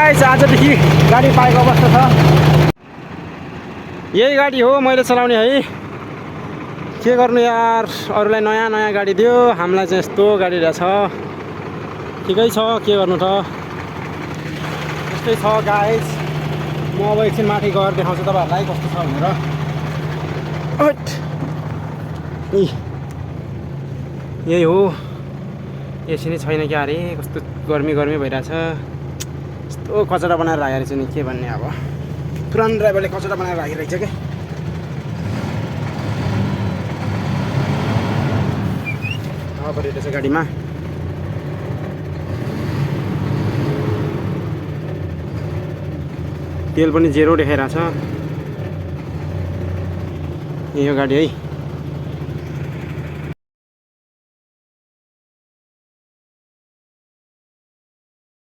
Guys आजदेखि गाडी पाएको अवस्था छ। यही गाडी हो मैले चलाउने है। के गर्नु यार, अरूलाई नयाँ नयाँ गाडी दियो, हामीलाई चाहिँ यस्तो गाडी रहेछ। ठिकै छ, के गर्नु त, यस्तै छ गाइस। म अब एकछिन माथि गएर देखाउँछु तपाईँहरूलाई कस्तो छ भनेर। यही हो, एसी नै छैन क्या अरे, कस्तो गर्मी गर्मी भइरहेछ। यस्तो कचरा बनाएर राखेको रहेछ नि, के भन्ने अब। पुरानो ड्राइभरले कचरा बनाएर राखिरहेछ क्या। हावा परिरहेछ गाडीमा। तेल पनि जेरो देखाइरहेछ। यही हो गाडी है।